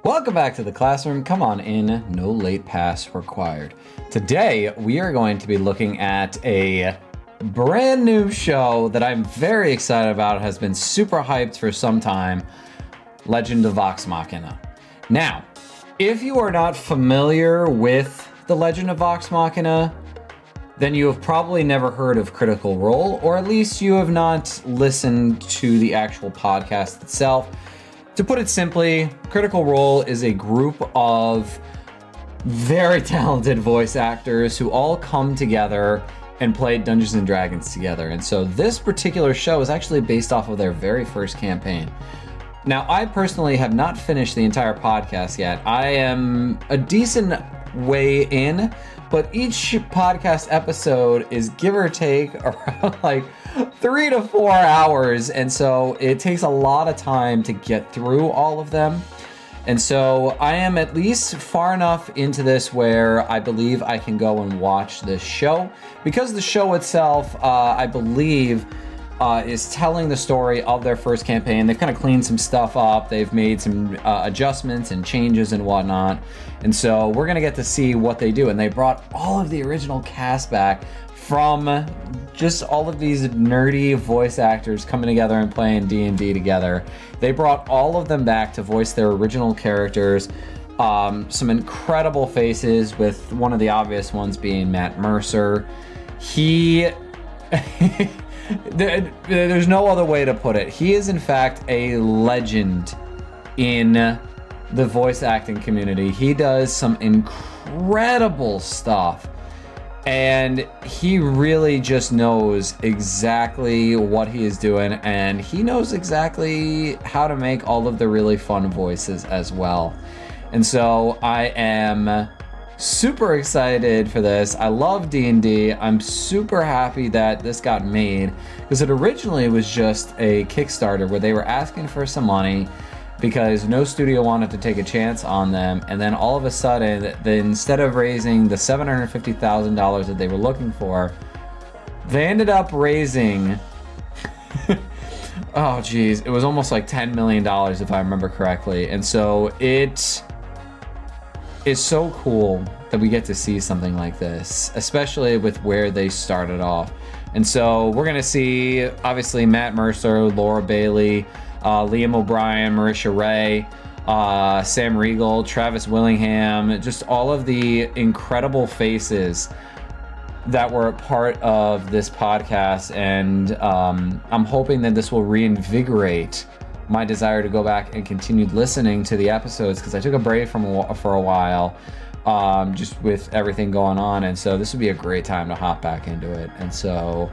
Welcome back to the classroom. Come on in, no late pass required. Today, we are going to be looking at a brand new show that I'm very excited about. It has been super hyped for some time, Legend of Vox Machina. Now, if you are not familiar with the Legend of Vox Machina, then you have probably never heard of Critical Role, or at least you have not listened to the actual podcast itself. To put it simply, Critical Role is a group of very talented voice actors who all come together and play Dungeons & Dragons together. And so this particular show is actually based off of their very first campaign. Now, I personally have not finished the entire podcast yet. I am a decent way in, but each podcast episode is give or take around like 3 to 4 hours, and so it takes a lot of time to get through all of them. And so I am at least far enough into this where I believe I can go and watch this show, because the show itself, I believe, is telling the story of their first campaign. They've kind of cleaned some stuff up. They've made some adjustments and changes and whatnot. And so we're going to get to see what they do. And they brought all of the original cast back from just all of these nerdy voice actors coming together and playing D&D together. They brought all of them back to voice their original characters. Some incredible faces, with one of the obvious ones being Matt Mercer. He... There's no other way to put it. He is, in fact, a legend in the voice acting community. He does some incredible stuff, and he really just knows exactly what he is doing, and he knows exactly how to make all of the really fun voices as well. And so I am super excited for this. I love D&D. I'm super happy that this got made, because it originally was just a Kickstarter where they were asking for some money because no studio wanted to take a chance on them. And then all of a sudden, instead of raising the $750,000 that they were looking for, they ended up raising oh geez, it was almost like $10 million if I remember correctly. And so it is so cool that we get to see something like this, especially with where they started off. And so we're gonna see, obviously, Matt Mercer, Laura Bailey, Liam O'Brien, Marisha Ray, Sam Riegel, Travis Willingham, just all of the incredible faces that were a part of this podcast. And I'm hoping that this will reinvigorate my desire to go back and continue listening to the episodes, because I took a break for a while, just with everything going on. And so this would be a great time to hop back into it. And so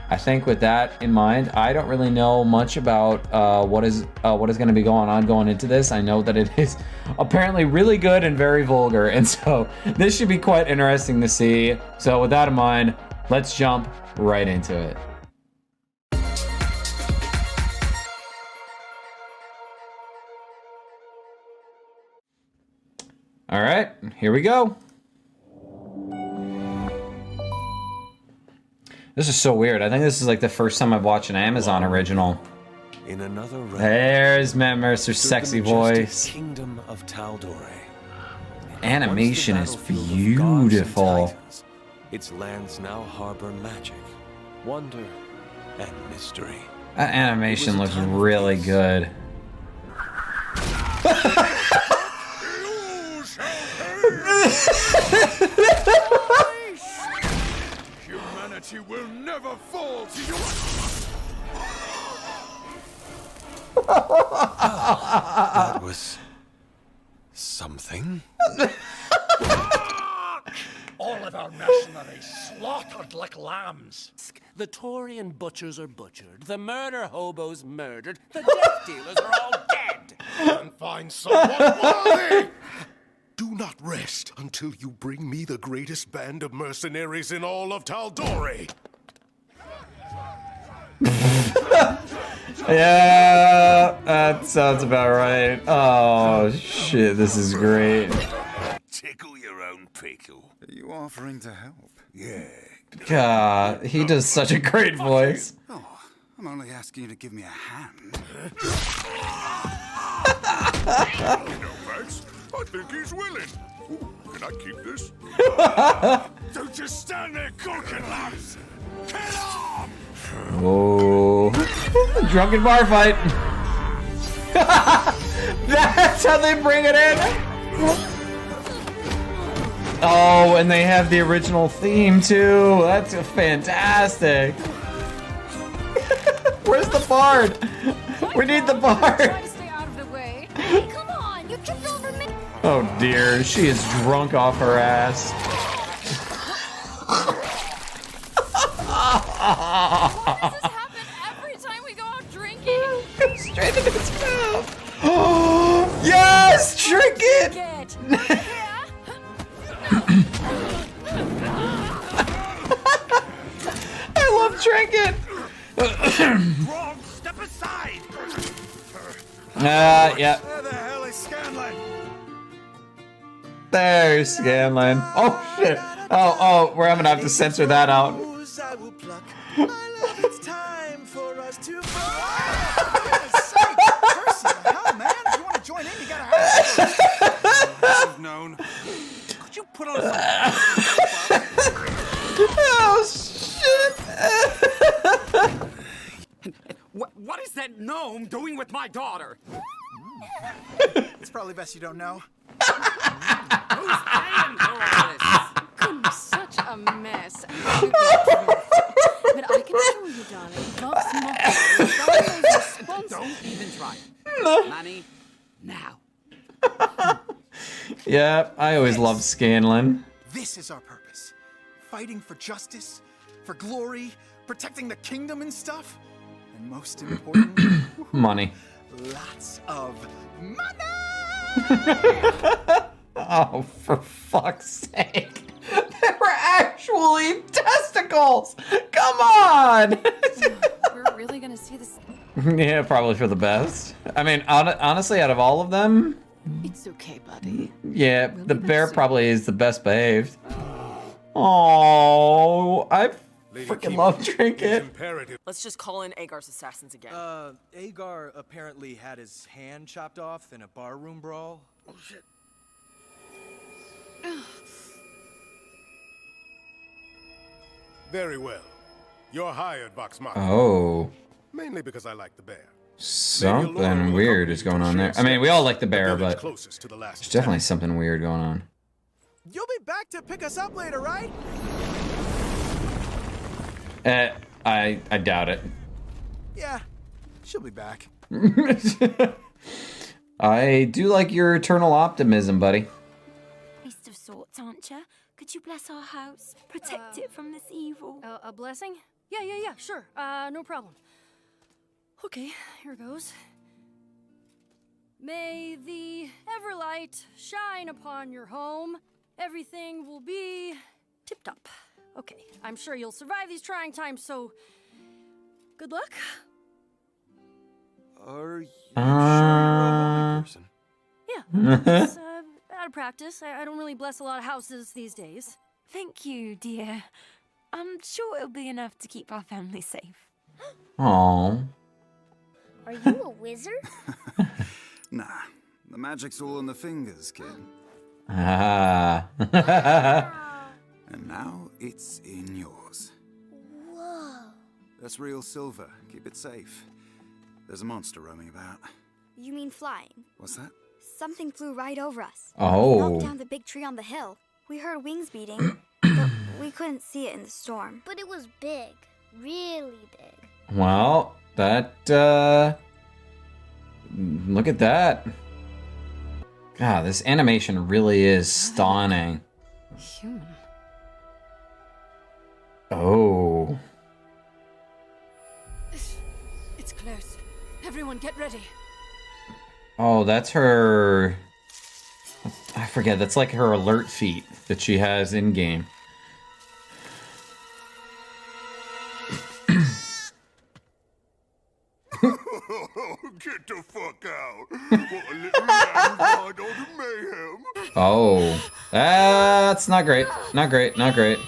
I think with that in mind, I don't really know much about what is going to be going on going into this. I know that it is apparently really good and very vulgar, and so this should be quite interesting to see. So with that in mind, let's jump right into it. All right, here we go. This is so weird. I think this is like the first time I've watched an Amazon original. In another realm, there's Matt Mercer's sexy voice. Kingdom of Tal'Dorei. Animation is beautiful. Its lands now harbor magic, wonder, and mystery. That animation looks really good. Humanity will never fall to you. That was something. All of our mercenaries slaughtered like lambs. The Taurian butchers are butchered, the murder hobos murdered, the death dealers are all dead. And find someone worthy. Do not rest until you bring me the greatest band of mercenaries in all of Tal'Dorei. Yeah, that sounds about right. Oh shit, this is great. Tickle your own pickle. Are you offering to help? Yeah. God, he does such a great voice. Oh, I'm only asking you to give me a hand. No, Bert. I think he's willing. Ooh, can I keep this? Don't just stand there gawking, lads. Get on! Oh, drunken bar fight. That's how they bring it in. Oh, and they have the original theme too. That's fantastic. Where's the bard? We need the bard. Try to stay out of the way. Hey, come on! You tripped over me. Oh dear, she is drunk off her ass. Why does this happen every time we go out drinking? Straight into its mouth. Yes, trinket. Get. I love trinket. Wrong! Step aside! Yeah. Where the hell is Scanlan? There's Scanlan. Oh shit. Oh, we're gonna have to censor that out. I will pluck. My love, it's time for us to. Percy, the hell, man? If you want to join in, you gotta have it. Known. Could you put on some... Oh shit. What is that gnome doing with my daughter? It's probably best you don't know. Who's paying for all this? I'm such a mess. But I can assure you, darling, Vox Machina is always responsible. Don't even try it. Money, now. Yeah, I always loved Scanlan. This is our purpose. Fighting for justice, for glory, protecting the kingdom and stuff. And most important, Money. lots of money! Oh, for fuck's sake. They were actually testicles! Come on! We're really gonna see this. Yeah, probably for the best. I mean, honestly, out of all of them, It's okay, buddy. yeah, We'll the be back bear soon. probably is the best behaved. Oh, I Lady freaking Keeper, love it's Trinket. imperative. Let's just call in Agar's assassins again. Agar apparently had his hand chopped off in a barroom brawl. Oh, shit. Very well. You're hired, Vox Machina. Oh, Mainly because I like the bear. something weird is going on there. I mean, we all like the bear, village but closest to the last there's definitely attack. something weird going on. You'll be back to pick us up later, right? I doubt it. Yeah, she'll be back. I do like your eternal optimism, buddy. Priest of sorts, aren't you? Could you bless our house? Protect it from this evil. A blessing? Yeah, sure. No problem. Okay, here goes. May the Everlight shine upon your home. Everything will be tip-top. Okay, I'm sure you'll survive these trying times, so good luck. Are you sure you're a holy person? Yeah, it's, out of practice. I don't really bless a lot of houses these days. Thank you, dear. I'm sure it'll be enough to keep our family safe. Aww. Are you a wizard? Nah, the magic's all in the fingers, kid. Ah. And now it's in yours. Whoa. That's real silver. Keep it safe. There's a monster roaming about. You mean flying? What's that? Something flew right over us. Oh. Knocked down the big tree on the hill. We heard wings beating, but we couldn't see it in the storm. But it was big. Really big. Well, that, look at that. God, this animation really is stunning. Human. Oh. It's close. Everyone get ready. Oh, that's her... I forget, that's like her alert feat that she has in-game. Get the fuck out. What a little lamb ride on the mayhem. Oh. That's not great. Not great, not great.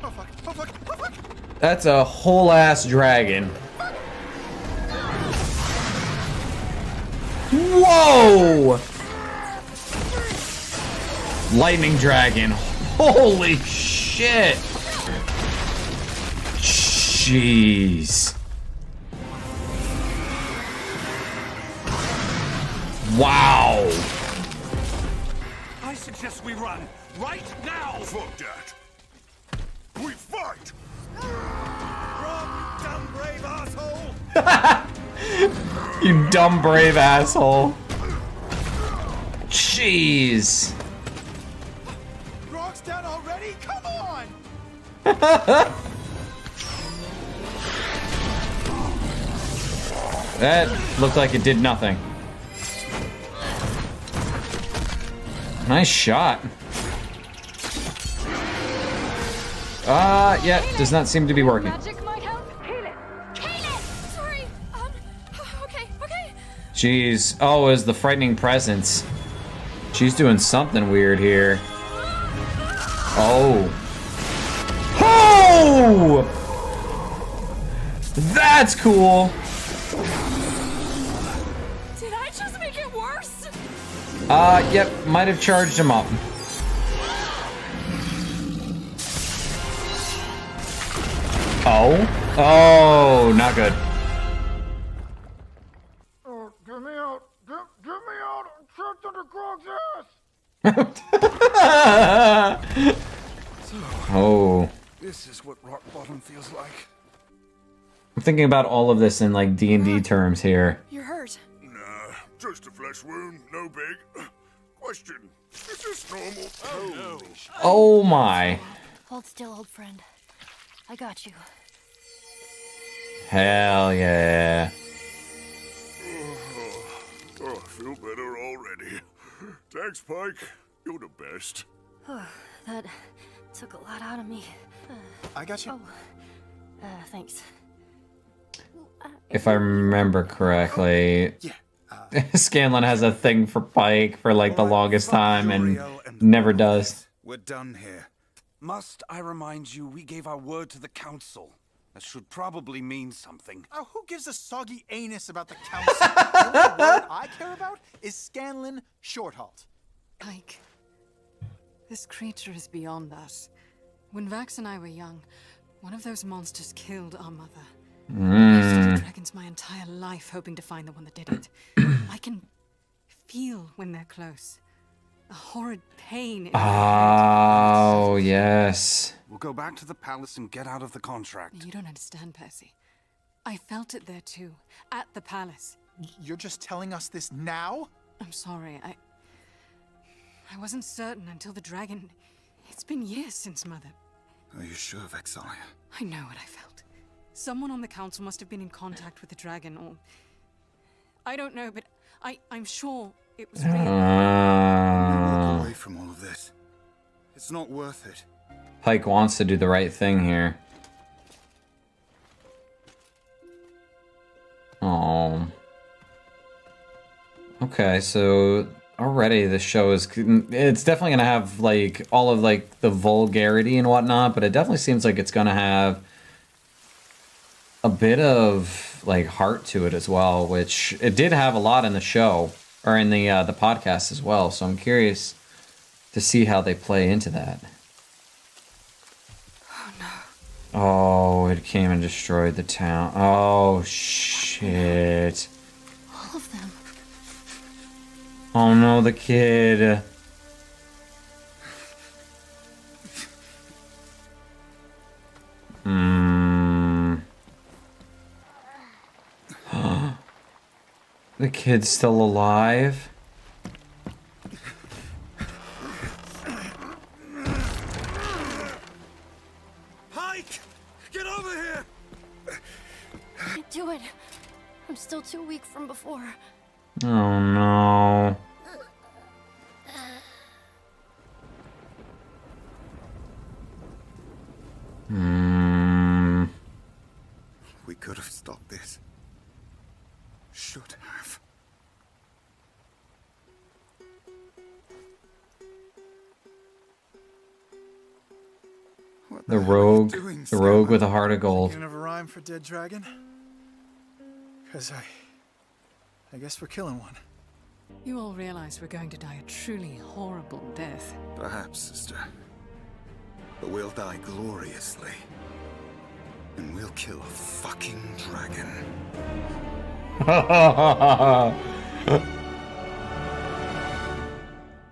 Oh fuck, oh fuck, oh fuck! That's a whole ass dragon. Whoa! Lightning dragon. Holy shit! Jeez. Wow. I suggest we run right now. Fuck that. We fight! Run, dumb brave asshole. You dumb brave asshole. Jeez. Rock's down already? Come on! That looked like it did nothing. Nice shot. Yeah, does not seem to be working. Magic might help. Heal it. Heal it. Sorry. Okay. Jeez. Oh, it was the frightening presence. She's doing something weird here. Oh. Oh! That's cool. Did I just make it worse? Yep, might have charged him up. Oh, not good. Get me out. Get me out. I'm trapped under Grog's ass. Oh. This is what rock bottom feels like. I'm thinking about all of this in like D&D terms here. You're hurt. Nah, just a flesh wound, no big. Question, is this normal? Oh no. Oh my. Hold still, old friend. I got you. Hell yeah. Oh, I feel better already. Thanks, Pike. You're the best. That took a lot out of me. I got you. Thanks. If I remember correctly, Scanlan has a thing for Pike for like the longest time and never does. We're done here. Must I remind you, we gave our word to the council. That should probably mean something. Oh, who gives a soggy anus about the council? The only word I care about is Scanlan Shorthalt. Pike, this creature is beyond us. When Vax and I were young, one of those monsters killed our mother. I've studied dragons my entire life, hoping to find the one that did it. I can feel when they're close. A horrid pain in my head. Oh, yes. We'll go back to the palace and get out of the contract. You don't understand, Percy. I felt it there too, at the palace. You're just telling us this now? I'm sorry, I wasn't certain until the dragon... It's been years since Mother... Are you sure, Vexalia? I know what I felt. Someone on the council must have been in contact with the dragon, or... I don't know, but I'm sure it was real. Walk away from all of this. It's not worth it. Pike wants to do the right thing here. Oh. Okay, so already the show is... It's definitely going to have, like, all of, like, the vulgarity and whatnot, but it definitely seems like it's going to have a bit of, like, heart to it as well, which it did have a lot in the show, or in the podcast as well, so I'm curious to see how they play into that. Oh, no. Oh, it came and destroyed the town. Oh, shit. All of them. Oh no, the kid. The kid's still alive? Pike! Get over here! Can't do it. I'm still too weak from before. Oh no. We could have stopped this. Should have. What The rogue with a heart of gold. Thinking of a rhyme for dead dragon? Cause I guess we're killing one. You all realize we're going to die a truly horrible death. Perhaps, sister. But we'll die gloriously. And we'll kill a fucking dragon.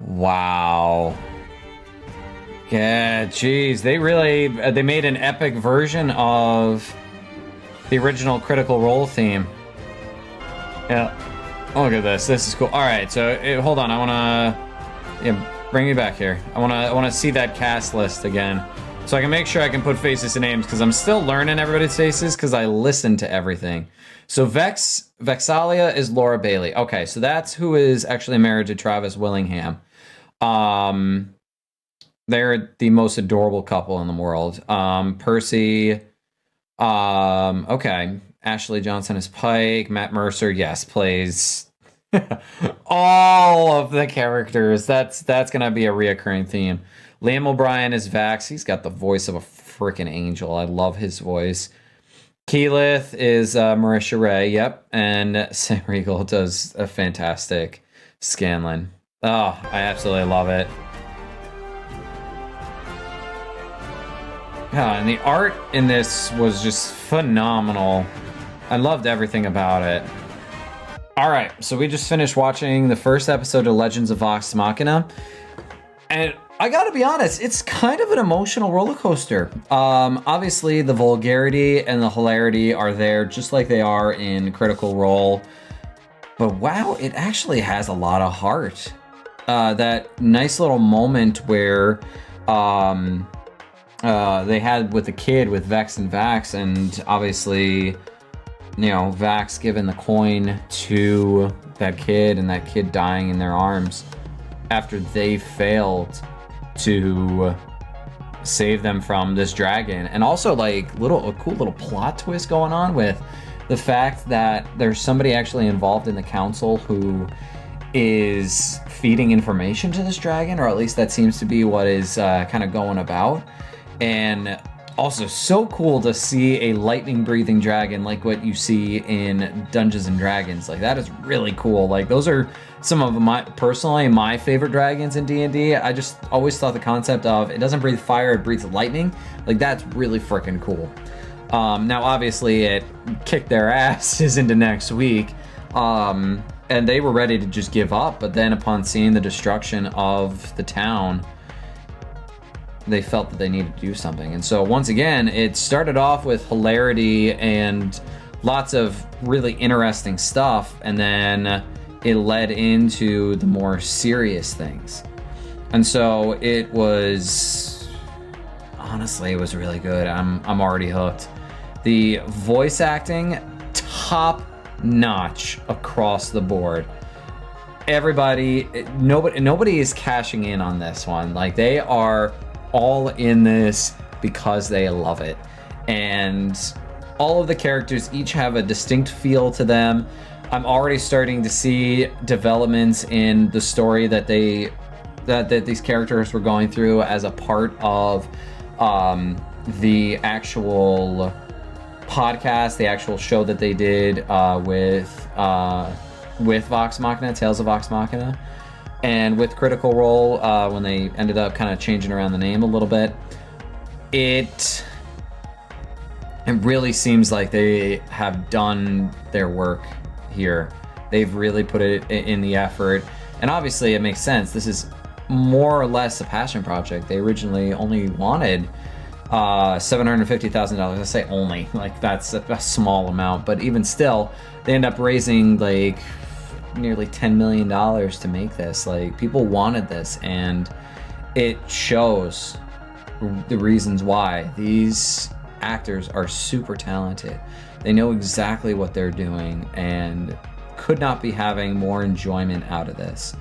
Wow. Yeah, geez, they made an epic version of the original Critical Role theme. Yeah. Look at this. This is cool. All right, so hold on. I wanna bring me back here. I wanna see that cast list again, so I can make sure I can put faces to names because I'm still learning everybody's faces because I listen to everything. So Vexalia is Laura Bailey. Okay, so that's who is actually married to Travis Willingham. They're the most adorable couple in the world. Percy. Okay. Ashley Johnson is Pike. Matt Mercer, yes, plays all of the characters. That's gonna be a reoccurring theme. Liam O'Brien is Vax. He's got the voice of a freaking angel. I love his voice. Keyleth is Marisha Ray. Yep, and Sam Riegel does a fantastic Scanlan. Oh, I absolutely love it. Yeah, and the art in this was just phenomenal. I loved everything about it. All right, so we just finished watching the first episode of Legends of Vox Machina, and I gotta be honest, it's kind of an emotional roller coaster. Obviously, the vulgarity and the hilarity are there, just like they are in Critical Role. But wow, it actually has a lot of heart. That nice little moment where they had with the kid with Vex and Vax, and obviously, you know, Vax giving the coin to that kid and that kid dying in their arms after they failed to save them from this dragon. And also like a cool little plot twist going on with the fact that there's somebody actually involved in the council who is feeding information to this dragon, or at least that seems to be what is kind of going about. And also so cool to see a lightning breathing dragon like what you see in Dungeons and Dragons. Like that is really cool. Like those are some of my favorite dragons in D&D. I just always thought the concept of it doesn't breathe fire, it breathes lightning. Like that's really freaking cool. Now obviously it kicked their asses into next week. And they were ready to just give up, but then upon seeing the destruction of the town, they felt that they needed to do something. And so once again, it started off with hilarity and lots of really interesting stuff, and then it led into the more serious things. And so it was, honestly, it was really good. I'm already hooked. The voice acting, top notch across the board. Nobody is cashing in on this one. Like they are all in this because they love it, and all of the characters each have a distinct feel to them. I'm already starting to see developments in the story that these characters were going through as a part of the actual podcast, the actual show that they did with Vox Machina, Tales of Vox Machina. And with Critical Role, when they ended up kind of changing around the name a little bit, it really seems like they have done their work here. They've really put it in the effort. And obviously it makes sense. This is more or less a passion project. They originally only wanted $750,000. I say only, like that's a small amount, but even still, they end up raising like nearly $10 million to make this. Like people wanted this, and it shows the reasons why. These actors are super talented. They know exactly what they're doing and could not be having more enjoyment out of this.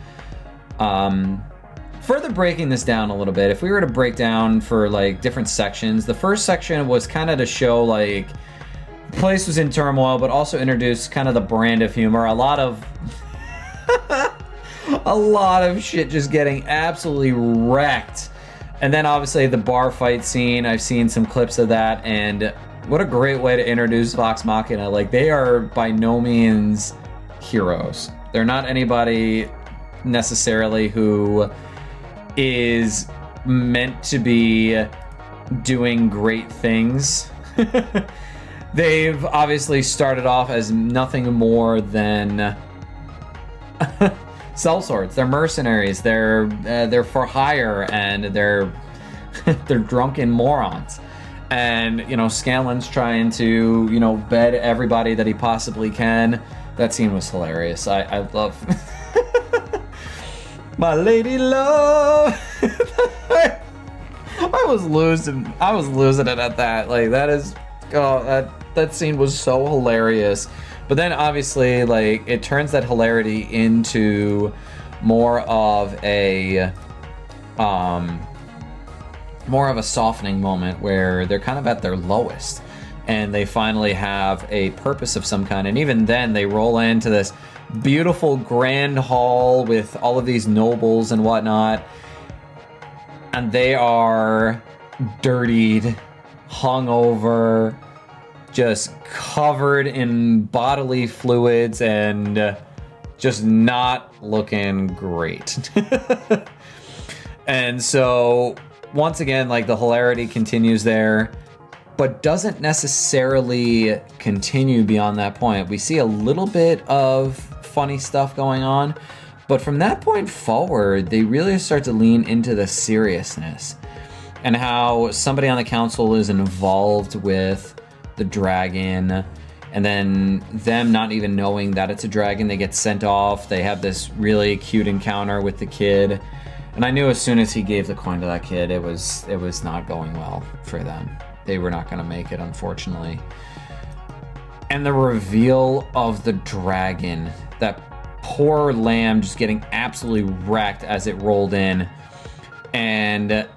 Further breaking this down a little bit, if we were to break down for like different sections, the first section was kind of to show like the place was in turmoil, but also introduced kind of the brand of humor. A lot of shit just getting absolutely wrecked And then obviously the bar fight scene, I've seen some clips of that, and what a great way to introduce Vox Machina. Like, they are by no means heroes. They're not anybody necessarily who is meant to be doing great things. They've obviously started off as nothing more than sellswords. They're mercenaries. They're for hire, and they're they're drunken morons. And Scanlan's trying to bed everybody that he possibly can. That scene was hilarious. I love my lady love. I was losing it at that. Like, that scene was so hilarious. But then obviously, like, it turns that hilarity into more of a softening moment where they're kind of at their lowest and they finally have a purpose of some kind. And even then, they roll into this beautiful grand hall with all of these nobles and whatnot, and they are dirtied, hungover, just covered in bodily fluids, and just not looking great. And so once again, like, the hilarity continues there, but doesn't necessarily continue beyond that point. We see a little bit of funny stuff going on, but from that point forward, they really start to lean into the seriousness and how somebody on the council is involved with the dragon, and then them not even knowing that it's a dragon, they get sent off. They have this really cute encounter with the kid, and I knew as soon as he gave the coin to that kid, it was not going well for them. They were not going to make it, unfortunately. And the reveal of the dragon, that poor lamb just getting absolutely wrecked as it rolled in, and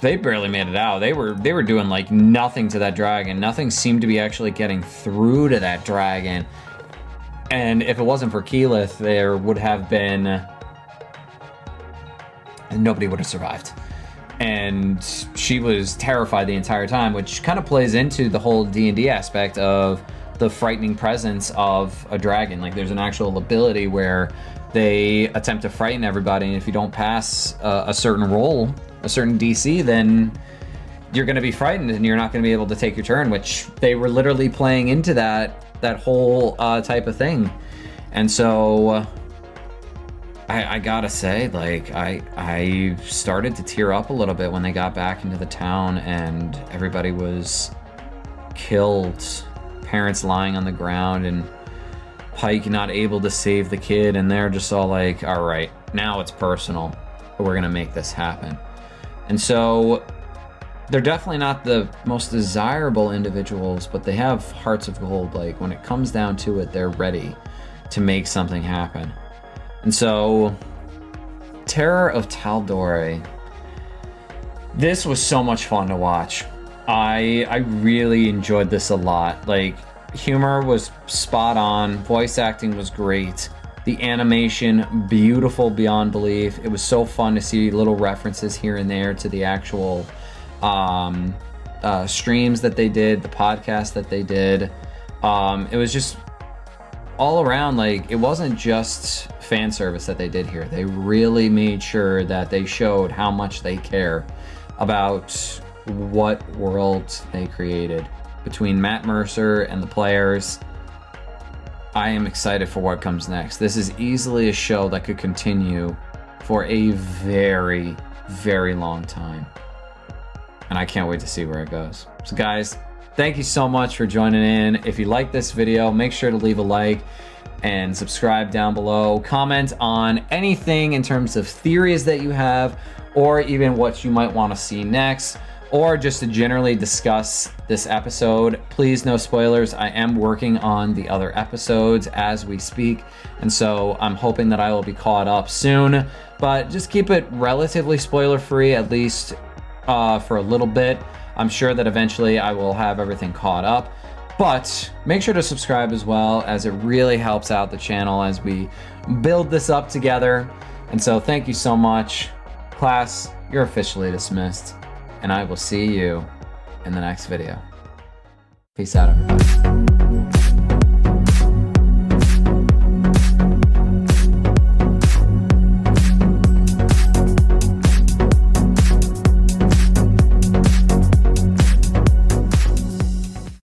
they barely made it out. They were doing like nothing to that dragon. Nothing seemed to be actually getting through to that dragon. And if it wasn't for Keyleth, there would have been... nobody would have survived. And she was terrified the entire time, which kind of plays into the whole D&D aspect of the frightening presence of a dragon. Like, there's an actual ability where they attempt to frighten everybody, and if you don't pass a certain roll, a certain DC, then you're going to be frightened and you're not going to be able to take your turn, which they were literally playing into that whole type of thing. And so I gotta say, like, I started to tear up a little bit when they got back into the town and everybody was killed, parents lying on the ground, and Pike not able to save the kid, and they're just all like, all right, now it's personal, but we're gonna make this happen. And so they're definitely not the most desirable individuals, but they have hearts of gold. Like, when it comes down to it, they're ready to make something happen. And so, Terror of Tal'Dorei. This was so much fun to watch. I really enjoyed this a lot. Like, humor was spot on, voice acting was great, the animation beautiful beyond belief. It was so fun to see little references here and there to the actual streams that they did, the podcast that they did. It was just all around, like, it wasn't just fan service that they did here. They really made sure that they showed how much they care about what world they created. Between Matt Mercer and the players, I am excited for what comes next. This is easily a show that could continue for a very, very long time. And I can't wait to see where it goes. So guys, thank you so much for joining in. If you like this video, make sure to leave a like and subscribe down below. Comment on anything in terms of theories that you have, or even what you might want to see next, or just to generally discuss this episode. Please, no spoilers. I am working on the other episodes as we speak, and so I'm hoping that I will be caught up soon, but just keep it relatively spoiler-free, at least for a little bit. I'm sure that eventually I will have everything caught up, but make sure to subscribe as well, as it really helps out the channel as we build this up together. And so thank you so much. Class, you're officially dismissed, and I will see you in the next video. Peace out, everybody.